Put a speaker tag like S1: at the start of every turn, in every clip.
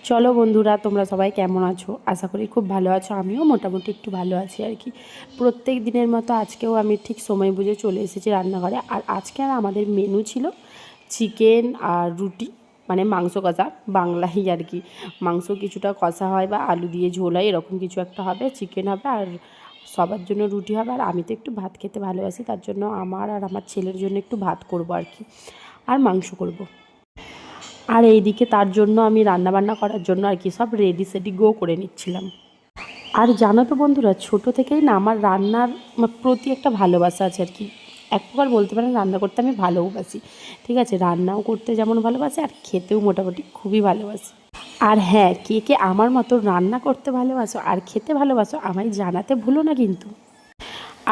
S1: চলো বন্ধুরা, তোমরা সবাই কেমন আছো? আশা করি খুব ভালো আছো। আমিও মোটামুটি একটু ভালো আছি আর কি। প্রত্যেক দিনের মতো আজকেও আমি ঠিক সময় বুঝে চলে এসেছি রান্নাঘরে। আর আজকে আমাদের মেনু ছিল চিকেন আর রুটি, মানে মাংস কষা, বাংলাই আর কি। মাংস কিছুটা কষা হয় বা আলু দিয়ে ঝোল হয়, এরকম কিছু একটা হবে। চিকেন হবে আর সবার জন্য রুটি হবে। আর আমি তো একটু ভাত খেতে ভালোবাসি, তার জন্য আমার আর আমার ছেলের জন্য একটু ভাত করব আর কি, আর মাংস করব। আর এইদিকে তার জন্য আমি রান্নাবান্না করার জন্য আর কি সব রেডি সেডি করে নিচ্ছিলাম। আর জানো তো বন্ধুরা, ছোট থেকেই না আমার রান্নার প্রতি একটা ভালোবাসা আছে আর কি। এক প্রকার বলতে পারেন রান্না করতে আমি ভালোবাসি। ঠিক আছে, রান্নাও করতে যেমন ভালোবাসি আর খেতেও মোটামুটি খুবই ভালোবাসি। আর হ্যাঁ, কে কে আমার মতো রান্না করতে ভালোবাসো আর খেতে ভালোবাসো আমায় জানাতে ভুলো না কিন্তু।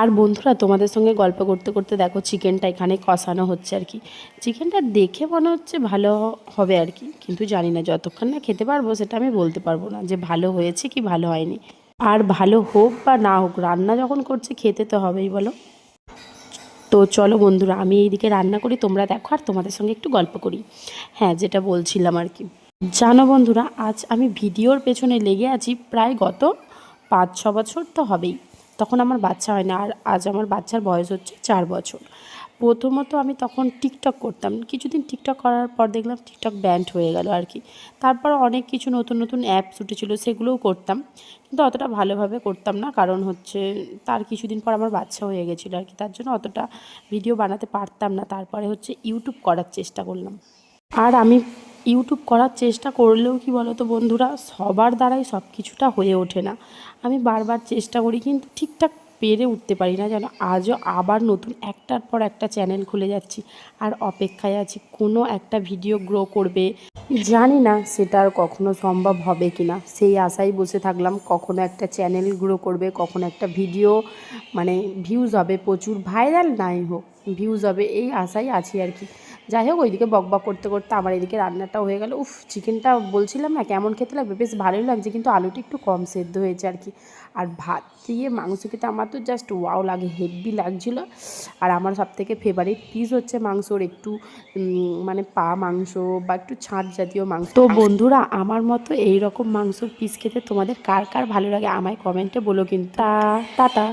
S1: আর বন্ধুরা, তোমাদের সঙ্গে গল্প করতে করতে দেখো চিকেনটা এখানে কষানো হচ্ছে আর কি। চিকেনটা দেখে মনে হচ্ছে ভালো হবে আর কি, কিন্তু জানি না, যতক্ষণ না খেতে পারবো সেটা আমি বলতে পারবো না যে ভালো হয়েছে কি ভালো হয়নি। আর ভালো হোক বা না হোক, রান্না যখন করছে খেতে তো হবেই, বলো। তো চলো বন্ধুরা, আমি এইদিকে রান্না করি, তোমরা দেখো আর তোমাদের সঙ্গে একটু গল্প করি। হ্যাঁ, যেটা বলছিলাম আর কি, জানো বন্ধুরা, আজ আমি ভিডিওর পেছনে লেগে আছি প্রায় গত 5-6 বছর তো হবেই। তখন আমার বাচ্চা হয় না, আর আজ আমার বাচ্চার বয়স হচ্ছে 4 বছর। প্রথমত আমি তখন টিকটক করতাম, কিছুদিন টিকটক করার পর দেখলাম টিকটক ব্যান্ড হয়ে গেল আর কি। তারপর অনেক কিছু নতুন নতুন অ্যাপস উঠেছিলো, সেগুলোও করতাম, কিন্তু অতটা ভালোভাবে করতাম না, কারণ হচ্ছে তার কিছুদিন পর আমার বাচ্চা হয়ে গেছিলো আর কি, তার জন্য অতটা ভিডিও বানাতে পারতাম না। তারপরে হচ্ছে ইউটিউব করার চেষ্টা করলাম। আর আমি ইউটিউব করার চেষ্টা করলেও কি বলো তো বন্ধুরা, সবার দ্বারাই সব কিছুটা হয়ে ওঠে না। আমি বারবার চেষ্টা করি কিন্তু ঠিকঠাক পেরে উঠতে পারি না, যেন আজও আবার নতুন একটার পর একটা চ্যানেল খুলে যাচ্ছি আর অপেক্ষায় আছি কোনো একটা ভিডিও গ্রো করবে। জানি না সেটা আর কখনো সম্ভব হবে কি না, সেই আশায় বসে থাকলাম। কখনো একটা চ্যানেল গ্রো করবে, কখনো একটা ভিডিও মানে ভিউজ হবে, প্রচুর ভাইরাল নাই হোক, ভিউজ হবে, এই আশায় আছি আর কি। যাই হোক, ওইদিকে বকবক করতে করতে আমার এদিকে রান্নাটাও হয়ে গেল। উফ, চিকেনটা বলছিলাম না কেমন খেতে লাগবে, বেশ ভালোই লাগছে, কিন্তু আলুটা একটু কম সেদ্ধ হয়েছে আর কি। আর ভাত দিয়ে মাংস খেতে আমার তো জাস্ট ওয়াও লাগে, হেভি লাগছিলো। আর আমার সবথেকে ফেভারিট পিস হচ্ছে মাংসর একটু মানে পা মাংস বা একটু ছাঁচ জাতীয় মাংস। তো বন্ধুরা, আমার মতো এই রকম মাংসর পিস খেতে তোমাদের কার কার ভালো লাগে আমায় কমেন্টে বলো কিন্তু। টাটা।